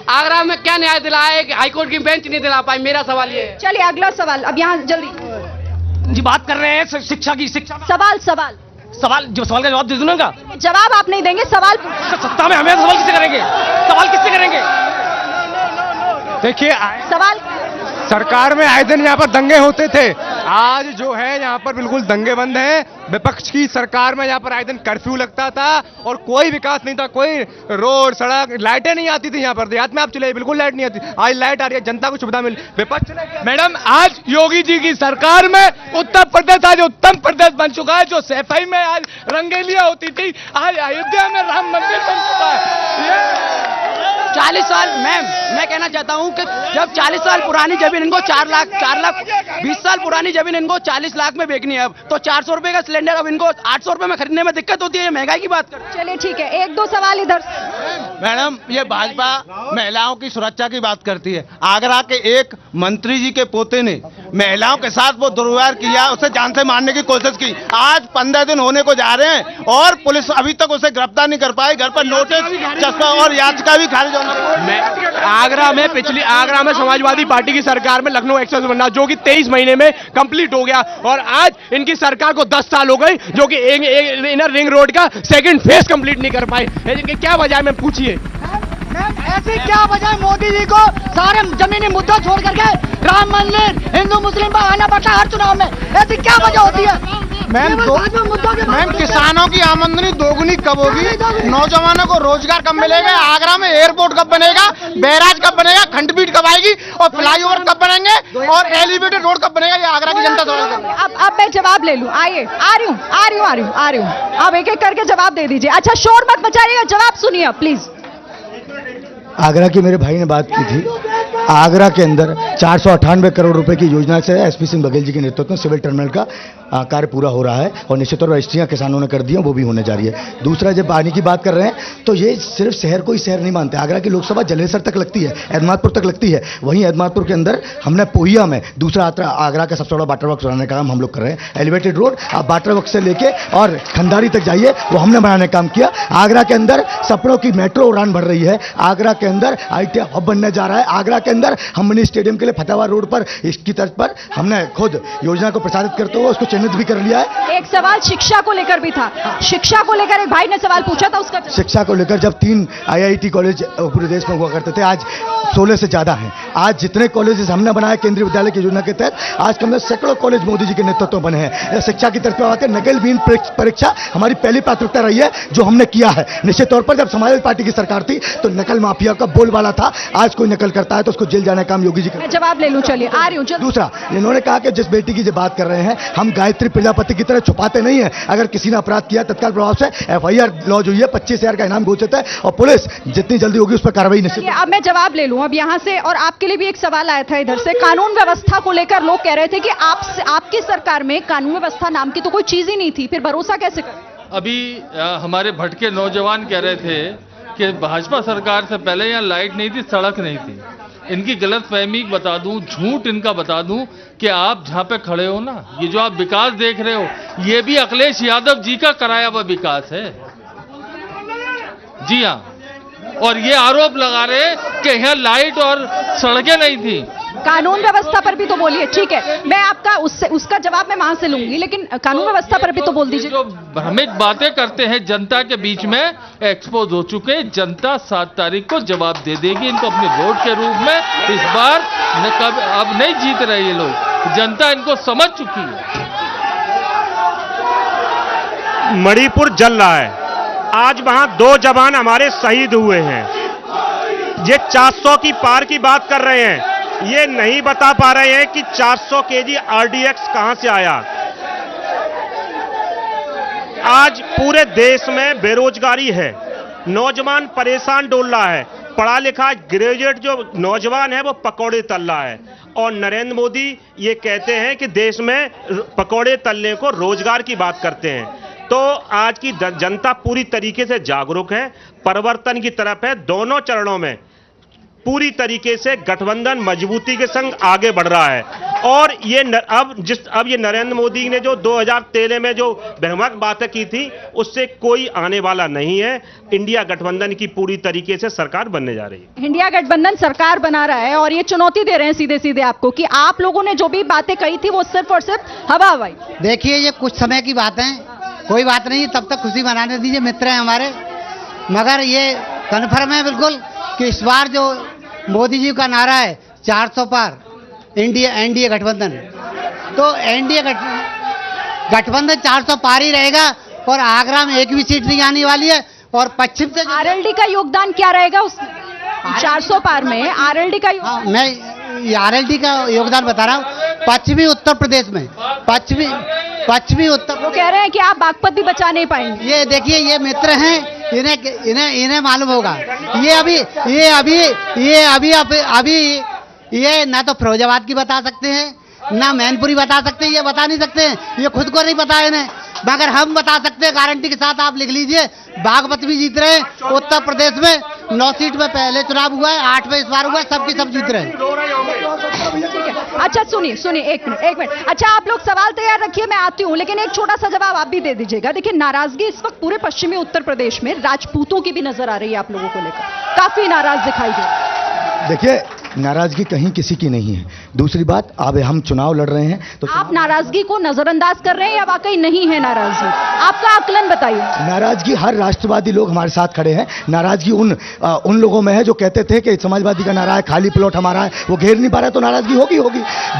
आगरा में क्या न्याय दिलाया है कि हाईकोर्ट की बेंच नहीं दिला पाई? मेरा सवाल ये है। चलिए अगला सवाल। अब यहाँ जल्दी जी बात कर रहे हैं शिक्षा की। सवाल जो सवाल का जवाब दे दूं ना। जवाब आप नहीं देंगे, सवाल सत्ता में हमें सवाल किससे करेंगे? सवाल किससे करेंगे? देखिए, सवाल सरकार में आए दिन यहाँ पर दंगे होते थे, आज जो है यहाँ पर बिल्कुल दंगे बंद हैं। विपक्ष की सरकार में यहाँ पर आए दिन कर्फ्यू लगता था और कोई विकास नहीं था, कोई रोड सड़क लाइटें नहीं आती थी। यहाँ पर देहात में आप चले बिल्कुल लाइट नहीं आती, आज लाइट आ रही है, जनता को सुविधा मिली। विपक्ष मैडम, आज योगी जी की सरकार में उत्तर प्रदेश आज उत्तम प्रदेश बन चुका है। जो सफाई में आज रंगेलियां होती थी, आज अयोध्या में राम मंदिर बन चुका है। 40 साल मैं कहना चाहता हूं कि जब 40 साल पुरानी जमीन इनको 4 लाख 20 साल पुरानी जमीन इनको 40 लाख में बेचनी है, अब तो 400 रुपए का सिलेंडर अब इनको 800 रुपए में खरीदने में दिक्कत होती है। ये महंगाई की बात कर। चलिए ठीक है, 1-2 सवाल इधर। मैडम, ये भाजपा महिलाओं की सुरक्षा की बात करती है। आगरा के एक मंत्री जी के पोते ने महिलाओं के साथ वो दुर्व्यवहार किया, उसे जान से मारने की कोशिश की। आज 15 दिन होने को जा रहे हैं और पुलिस अभी तक उसे गिरफ्तार नहीं कर पाई। घर पर नोटिस, चस्पा और याचिका भी खारिज होना। आगरा में समाजवादी पार्टी की सरकार में लखनऊ एक्सप्रेस बनना, जो कि 23 महीने में कंप्लीट हो गया और आज इनकी सरकार को 10 साल हो गए, जो कि इनर रिंग रोड का सेकंड फेज कंप्लीट नहीं कर पाए। इनके क्या वजह है? मैं पूछिए ऐसी क्या वजह मोदी जी को सारे जमीनी मुद्दा छोड़ करके राम मंदिर, हिंदू मुस्लिम पर आना पड़ता है हर चुनाव में? ऐसी क्या वजह होती है? मैम, किसानों की आमदनी दोगुनी कब होगी? नौजवानों को रोजगार कब मिलेगा? आगरा में एयरपोर्ट कब बनेगा? बैराज कब बनेगा? खंडपीठ कब आएगी? और फ्लाईओवर कब बनेंगे? और एलिवेटेड रोड कब बनेगा? ये आगरा की जनता समझ। अब मैं जवाब ले लूं। आइए, आ रही हूं। अब एक एक करके जवाब दे दीजिए। अच्छा, शोर मत मचाइएगा, जवाब सुनिए प्लीज। आगरा की मेरे भाई ने बात की थी। आगरा के अंदर 498 करोड़ रुपए की योजना से एसपी सिंह बघेल जी के नेतृत्व में सिविल टर्मिनल का कार्य पूरा हो रहा है और निश्चित तौर पर रजिस्ट्रियां किसानों ने कर दी हैं, वो भी होने जा रही है। दूसरा, जब पानी की बात कर रहे हैं तो ये सिर्फ शहर को ही शहर नहीं मानते। आगरा की लोकसभा जलेसर तक लगती है, एदमादपुर तक लगती है। वहीं एदमादपुर के अंदर हमने पोहिया में दूसरा आगरा का सबसे बड़ा वाटर वर्क बनाने का काम हम लोग कर रहे हैं। एलिवेटेड रोड आप वाटर वर्क से लेके और खंडारी तक जाइए, वो हमने बनाने का काम किया। आगरा के अंदर सपनों की मेट्रो उड़ान बढ़ रही है। आगरा के अंदर ITI हब बनने जा रहा है। आगरा के अंदर हम मिनी स्टेडियम के लिए फतेहाबाद रोड पर इसकी तर्ज पर हमने खुद योजना को प्रसारित करते हुए उसको चिन्हित भी कर लिया है। एक सवाल शिक्षा को लेकर भी था। शिक्षा को लेकर एक भाई ने सवाल पूछा था, उसका शिक्षा को लेकर जब 3 IIT कॉलेज पूरे देश में हुआ करते थे, आज 16 से ज्यादा हैं। आज जितने कॉलेजेस हमने बनाए केंद्रीय विद्यालय की योजना के तहत, आज के अंदर सैकड़ों कॉलेज मोदी जी के नेतृत्व बने हैं। शिक्षा की तरफ पे आते नकलविहीन परीक्षा हमारी पहली प्राथमिकता रही है, जो हमने किया है। निश्चित तौर पर जब समाजवादी पार्टी की सरकार थी तो नकल माफिया का बोलबाला था। आज कोई नकल करता है तो उसको जेल जाने का काम योगी जी का। जवाब ले लूं, चलिए आ रही हूं। दूसरा, इन्होंने कहा कि जिस बेटी की जो बात कर रहे हैं, हम गायत्री प्रजापति की तरह छुपाते नहीं है। अगर किसी ने अपराध किया, तत्काल प्रभाव से FIR लॉन्च हुई है, 25,000 का इनाम घोषित है और पुलिस जितनी जल्दी होगी उस पर कार्रवाई निश्चित। अब मैं जवाब ले लूं अब यहां से। और आपके लिए भी एक सवाल आया था इधर से, कानून व्यवस्था को लेकर लोग कह रहे थे कि आपकी सरकार में कानून व्यवस्था नाम की तो कोई चीज ही नहीं थी, फिर भरोसा कैसे करें? अभी हमारे भटके नौजवान कह रहे थे कि भाजपा सरकार से पहले यहाँ लाइट नहीं थी, सड़क नहीं थी। इनकी गलतफहमी बता दूं, झूठ इनका बता दूं कि आप जहां पे खड़े हो ना, ये जो आप विकास देख रहे हो, ये भी अखिलेश यादव जी का कराया हुआ विकास है। जी हाँ, और ये आरोप लगा रहे कि यहाँ लाइट और सड़कें नहीं थी। कानून व्यवस्था पर भी तो बोलिए। ठीक है, मैं आपका उसका जवाब मैं वहां से लूंगी, लेकिन कानून व्यवस्था पर भी तो बोल दीजिए। जो भ्रमित बातें करते हैं जनता के बीच में एक्सपोज हो चुके हैं। जनता 7 तारीख को जवाब दे देगी इनको अपने वोट के रूप में। इस बार अब नहीं जीत रहे ये लोग, जनता इनको समझ चुकी है। मणिपुर जल रहा है, आज वहां 2 जवान हमारे शहीद हुए हैं। ये 400 की पार की बात कर रहे हैं, ये नहीं बता पा रहे हैं कि 400 kg RDX कहां से आया। आज पूरे देश में बेरोजगारी है, नौजवान परेशान डोल रहा है। पढ़ा लिखा ग्रेजुएट जो नौजवान है वो पकौड़े तल रहा है, और नरेंद्र मोदी ये कहते हैं कि देश में पकौड़े तलने को रोजगार की बात करते हैं। तो आज की जनता पूरी तरीके से जागरूक है, परिवर्तन की तरफ है। दोनों चरणों में पूरी तरीके से गठबंधन मजबूती के संग आगे बढ़ रहा है। और ये अब ये नरेंद्र मोदी ने जो 2013 में जो भ्रामक बातें की थी उससे कोई आने वाला नहीं है। इंडिया गठबंधन की पूरी तरीके से सरकार बनने जा रही है। इंडिया गठबंधन सरकार बना रहा है और ये चुनौती दे रहे हैं सीधे सीधे आपको कि आप लोगों ने जो भी बातें कही थी वो सिर्फ और सिर्फ हवा हवाई। देखिए ये कुछ समय की बात है, कोई बात नहीं, तब तक खुशी मनाने दीजिए, मित्र हैं हमारे। मगर ये कन्फर्म है बिल्कुल कि इस बार जो मोदी जी का नारा है 400 पार एनडीए गठबंधन, तो एनडीए गठबंधन 400 पार ही रहेगा और आगरा में एक भी सीट नहीं आने वाली है। और पश्चिम से आरएलडी का योगदान क्या रहेगा उस 400 पार में? आरएलडी का मैं आरएलडी का योगदान बता रहा हूँ। पश्चिमी उत्तर प्रदेश में पश्चिमी उत्तर, वो कह रहे हैं कि आप बागपत भी बचा नहीं पाएंगे। ये देखिए ये मित्र हैं, इन्हें मालूम होगा। ये ना तो फिरोजाबाद की बता सकते हैं ना मैनपुरी बता सकते हैं, ये बता नहीं सकते हैं, ये खुद को नहीं पता है इन्हें, मगर हम बता सकते हैं गारंटी के साथ। आप लिख लीजिए, बागपत भी जीत रहे हैं उत्तर प्रदेश में। 9 सीट में पहले चुनाव हुआ है, 8 में इस बार हुआ है, सबकी सब जीत रहे हैं। अच्छा सुनिए एक मिनट। अच्छा आप लोग सवाल तैयार रखिए, मैं आती हूँ, लेकिन एक छोटा सा जवाब आप भी दे दीजिएगा। देखिए नाराजगी इस वक्त पूरे पश्चिमी उत्तर प्रदेश में राजपूतों की भी नजर आ रही है, आप लोगों को लेकर काफी नाराज दिखाई दे रहे हैं। देखिए नाराजगी कहीं किसी की नहीं है। दूसरी बात, अब हम चुनाव लड़ रहे हैं तो आप नाराजगी को नजरअंदाज कर रहे हैं या वाकई नहीं है नाराजगी? आपका आकलन बताइए। नाराजगी हर राष्ट्रवादी लोग हमारे साथ खड़े हैं। नाराजगी उन लोगों में है जो कहते थे कि समाजवादी का नारा है, खाली प्लॉट हमारा है, वो घेर नहीं पा रहा, तो नाराजगी होगी।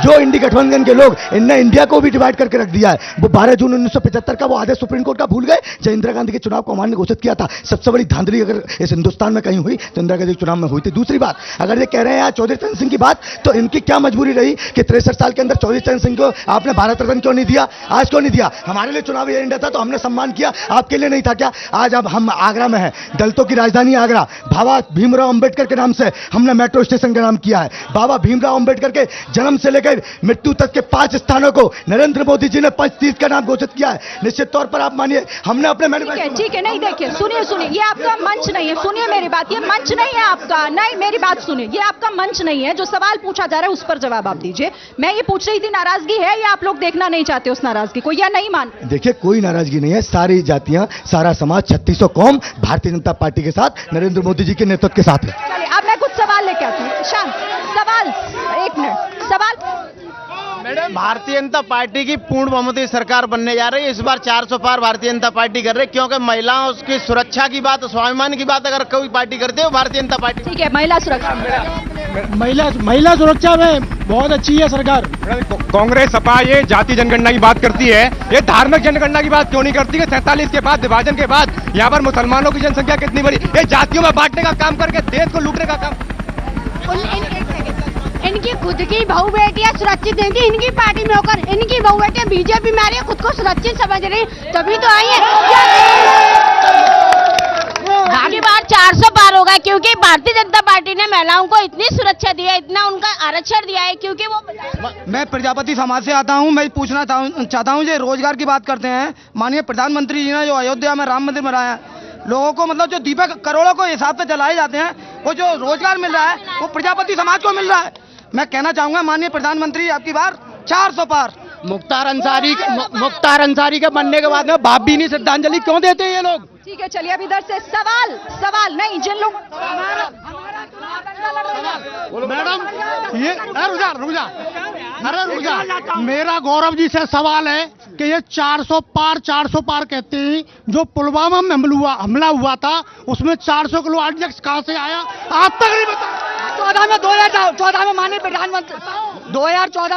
जो इंडी गठबंधन के लोग, इनने इंडिया को भी डिवाइड करके रख दिया है। वो 12 जून 1975 का वो आदेश सुप्रीम कोर्ट का भूल गए, जो इंदिरा गांधी के चुनाव को अमान्य घोषित किया था। सबसे बड़ी धांधली अगर इस हिंदुस्तान में कहीं हुई तो इंदिरा गांधी के चुनाव में हुई थी। दूसरी बात, अगर ये कह रहे हैं चौधरी चरण सिंह की बात, तो इनकी क्या मजबूरी रही कि 63 साल के अंदर चौधरी चरण सिंह को आपने भारत रत्न क्यों नहीं दिया? आज क्यों नहीं दिया? हमारे लिए चुनाव एजेंडा था तो हमने सम्मान किया, आपके लिए नहीं था क्या? आज अब हम आगरा में हैं, दलितों की राजधानी आगरा, बाबा भीमराव अंबेडकर के नाम से हमने मेट्रो स्टेशन का नाम किया है। बाबा भीमराव अंबेडकर के जन्म से लेकर मृत्यु तक के 5 स्थानों को नरेंद्र मोदी जी ने पंचतीर्थ का नाम घोषित किया है। निश्चित तौर पर आप मानिए हमने अपने ठीक है, नहीं देखिए, सुनिए, ये आपका मंच नहीं है, सुनिए मेरी बात, ये मंच नहीं है आपका, नहीं मेरी बात सुनिए, ये आपका मंच नहीं है। जो सवाल पूछा जा रहा है उस पर जवाब आप दीजिए। मैं ये पूछ रही थी नाराजगी है या आप लोग देखना नहीं चाहते उस नाराजगी को, या नहीं मान? देखिए कोई नाराजगी नहीं है, सारी जातियां, सारा समाज, 3600 कौम भारतीय जनता पार्टी के साथ, नरेंद्र मोदी जी के नेतृत्व के साथ है। चलिए अब मैं कुछ सवाल लेके आती हूँ। शांत, सवाल, एक मिनट, सवाल। भारतीय जनता पार्टी की पूर्ण बहुमती सरकार बनने जा रही है। इस बार 400 पार भारतीय जनता पार्टी कर रही है, क्योंकि महिलाओं की सुरक्षा की बात, स्वाभिमान की बात अगर कोई पार्टी करती है भारतीय जनता पार्टी। ठीक है, महिला सुरक्षा, महिला सुरक्षा में बहुत अच्छी है सरकार। कांग्रेस सपा ये जाति जनगणना की बात करती है, ये धार्मिक जनगणना की बात क्यों नहीं करती? 47 के बाद, विभाजन के बाद यहाँ पर मुसलमानों की जनसंख्या कितनी बड़ी, ये जातियों में बांटने का काम करके देश को लूटने का काम। इनकी खुद की बहू बेटियां सुरक्षित नहीं थी, इनकी पार्टी में होकर इनकी बहू बेटियां बीजेपी में आ रही है, खुद को सुरक्षित समझ रही, तभी तो आई है। आगे बार 400 पार होगा, क्योंकि भारतीय जनता पार्टी ने महिलाओं को इतनी सुरक्षा दी है, इतना उनका आरक्षण दिया है, क्योंकि वो। मैं प्रजापति समाज से आता हूं, मैं पूछना चाहता हूं, जो रोजगार की बात करते हैं, माननीय प्रधानमंत्री जी ने जो अयोध्या में राम मंदिर बनाया, लोगों को मतलब जो दीपक करोड़ों को हिसाब से जलाए जाते हैं, वो जो रोजगार मिल रहा है वो प्रजापति समाज को मिल रहा है। मैं कहना चाहूंगा माननीय प्रधानमंत्री आपकी बार 400 पार। मुख्तार अंसारी के बनने के बाद में भाभी नहीं श्रद्धांजलि क्यों देते हैं ये लोग? ठीक है, चलिए अब इधर से सवाल नहीं, जिन लोग मैडम ये रुक जा, मेरा गौरव जी से सवाल है कि ये 400 पार कहते हैं, जो पुलवामा में हमला हुआ था उसमें 400 किलो आरडीएक्स कहां से आया आज तक नहीं पता। 2014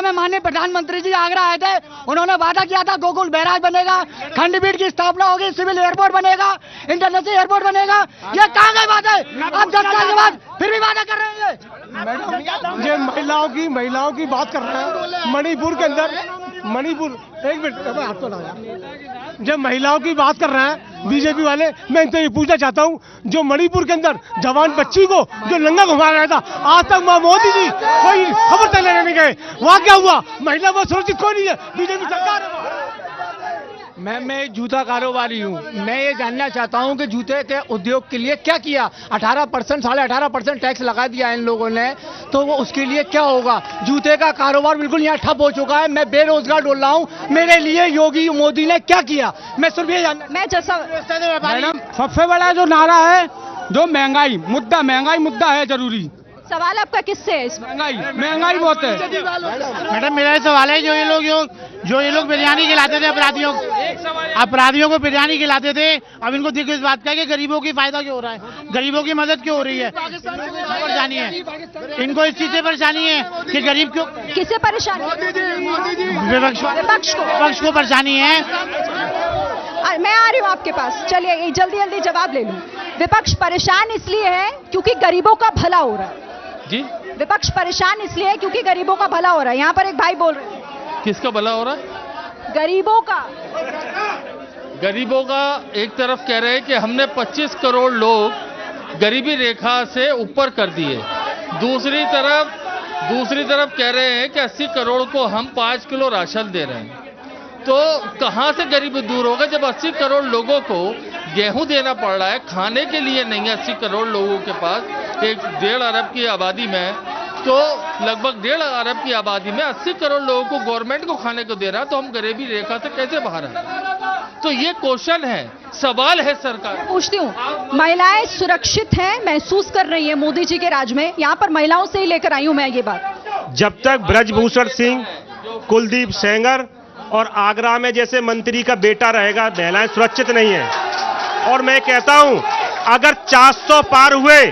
में माननीय प्रधानमंत्री जी आगरा आए थे, उन्होंने वादा किया था गोकुल बैराज बनेगा, खंडपीठ की स्थापना होगी, सिविल एयरपोर्ट बनेगा, इंटरनेशनल एयरपोर्ट बनेगा, ये कहाँ गई बात है? अब 10 साल के बाद फिर भी वादा कर रहे हैं। ये महिलाओं की बात कर रहे हैं। मणिपुर के अंदर मणिपुर, एक मिनट हाथ तो लगाया, जब महिलाओं की बात कर रहे हैं बीजेपी वाले, मैं इनसे ये पूछना चाहता हूँ, जो मणिपुर के अंदर जवान बच्ची को जो नंगा घुमा रहा था, आज तक मोदी जी कोई खबर तक लेने नहीं गए, वहाँ क्या हुआ? महिला वो सुरक्षित कोई नहीं है, बीजेपी सरकार है। मैं जूता कारोबारी हूँ, मैं ये जानना चाहता हूँ कि जूते के उद्योग के लिए क्या किया? 18%, 18.5% टैक्स लगा दिया इन लोगों ने, तो वो उसके लिए क्या होगा? जूते का कारोबार बिल्कुल यहाँ ठप हो चुका है, मैं बेरोजगार डोल रहा हूँ, मेरे लिए योगी मोदी ने क्या किया? मैं सिर्फ ये जानना। मैं जैसा मैडम, सबसे बड़ा जो नारा है, जो महंगाई मुद्दा है जरूरी। सवाल आपका किससे है? महंगाई बहुत है। मैडम मेरा सवाल है, जो ये लोग बिरयानी खिलाते थे अपराधियों को बिरयानी खिलाते थे, अब इनको देखो इस बात का कि गरीबों की फायदा क्यों हो रहा है, गरीबों की मदद क्यों हो रही है? परेशानी है इनको, इस चीज से परेशानी है कि गरीब क्यों, किसे परेशानी? विपक्ष को परेशानी है। मैं आ रही हूँ आपके पास, चलिए जल्दी जवाब ले लूं। विपक्ष परेशान इसलिए है क्योंकि गरीबों का भला हो रहा है जी। विपक्ष परेशान इसलिए है क्योंकि गरीबों का भला हो रहा है। यहाँ पर एक भाई बोल रहे हैं। किसका भला हो रहा है? गरीबों का। गरीबों का एक तरफ कह रहे हैं कि हमने 25 करोड़ लोग गरीबी रेखा से ऊपर कर दिए, दूसरी तरफ कह रहे हैं कि 80 करोड़ को हम 5 किलो राशन दे रहे हैं। तो कहां से गरीबी दूर होगा जब 80 करोड़ लोगों को गेहूं देना पड़ रहा है, खाने के लिए नहीं है 80 करोड़ लोगों के पास, एक 1.5 अरब की आबादी में, तो लगभग 1.5 अरब की आबादी में 80 करोड़ लोगों को गवर्नमेंट को खाने को दे रहा है, तो हम गरीबी रेखा से कैसे बाहर आए? तो ये क्वेश्चन है, सवाल है सरकार। पूछती हूँ, महिलाएं सुरक्षित हैं, महसूस कर रही है मोदी जी के राज में? यहाँ पर महिलाओं से ही लेकर आई हूँ मैं ये बात। जब तक ब्रजभूषण सिंह, कुलदीप सेंगर और आगरा में जैसे मंत्री का बेटा रहेगा, महिलाएं सुरक्षित नहीं है। और मैं कहता हूं, अगर 400 पार हुए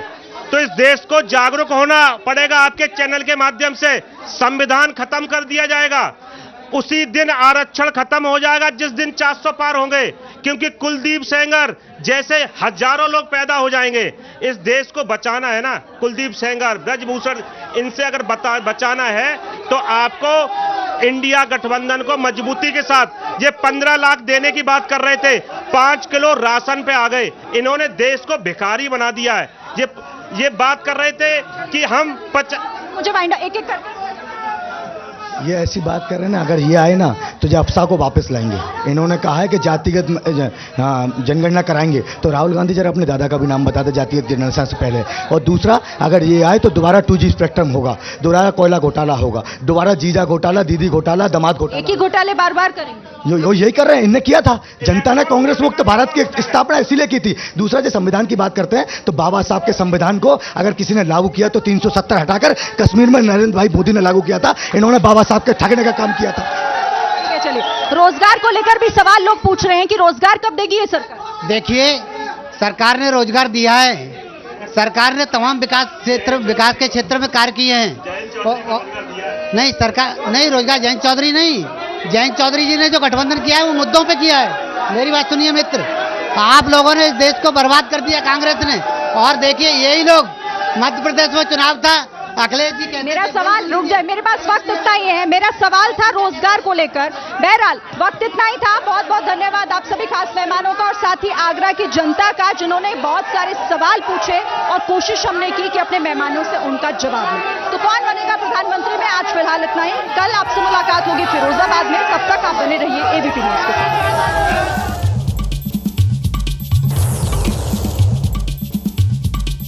तो इस देश को जागरूक होना पड़ेगा। आपके चैनल के माध्यम से संविधान खत्म कर दिया जाएगा, उसी दिन आरक्षण खत्म हो जाएगा जिस दिन 400 पार होंगे, क्योंकि कुलदीप सेंगर जैसे हजारों लोग पैदा हो जाएंगे। इस देश को बचाना है ना, कुलदीप सेंगर, ब्रजभूषण, इनसे अगर बचाना है तो आपको इंडिया गठबंधन को मजबूती के साथ, ये 15 लाख देने की बात कर रहे थे, 5 किलो राशन पे आ गए, इन्होंने देश को भिखारी बना दिया है। ये बात कर रहे थे कि हम मुझे एक कर ये ऐसी बात कर रहे हैं ना, अगर ये आए ना तो जफसा को वापस लाएंगे। इन्होंने कहा है कि जातिगत जनगणना कराएंगे, तो राहुल गांधी जरा अपने दादा का भी नाम बताते जातिगत जनगणना से पहले। और दूसरा, अगर ये आए तो दोबारा 2G स्पेक्ट्रम होगा, दोबारा कोयला घोटाला होगा, दोबारा जीजा घोटाला, दीदी घोटाला, दामाद घोटाला, एक ही घोटाले बार बार करेंगे। यही कर रहे हैं, इनने किया था। जनता ने कांग्रेस मुक्त भारत की स्थापना इसीलिए की थी। दूसरा, जो संविधान की बात करते हैं, तो बाबा साहब के संविधान को अगर किसी ने लागू किया तो 370 हटाकर कश्मीर में नरेंद्र भाई मोदी ने लागू किया था। इन्होंने बाबा साहब के ठगने का काम किया था। चलिए, रोजगार को लेकर भी सवाल लोग पूछ रहे हैं कि रोजगार कब देगी ये सरकार? देखिए, सरकार ने रोजगार दिया है, सरकार ने तमाम विकास के क्षेत्र में कार्य किए हैं। नहीं सरकार नहीं, रोजगार जयंत चौधरी जी ने जो गठबंधन किया है वो मुद्दों पे किया है। मेरी बात सुनिए मित्र, आप लोगों ने इस देश को बर्बाद कर दिया कांग्रेस ने। और देखिए, यही लोग, मध्य प्रदेश में चुनाव था, अखिलेश जी कहते, मेरा सवाल, रुक जाए, मेरे पास वक्त इतना ही है, मेरा सवाल था रोजगार को लेकर। बहरहाल वक्त इतना ही था। बहुत बहुत धन्यवाद आप सभी खास मेहमानों का और साथ ही आगरा की जनता का, जिन्होंने बहुत सारे सवाल पूछे और कोशिश हमने की कि अपने मेहमानों से उनका जवाब लें। तो कौन बनेगा प्रधानमंत्री में आज फिलहाल इतना ही। कल आपसे मुलाकात होगी फिरोजाबाद में, तब तक आप बने रहिए एबीपी न्यूज के साथ।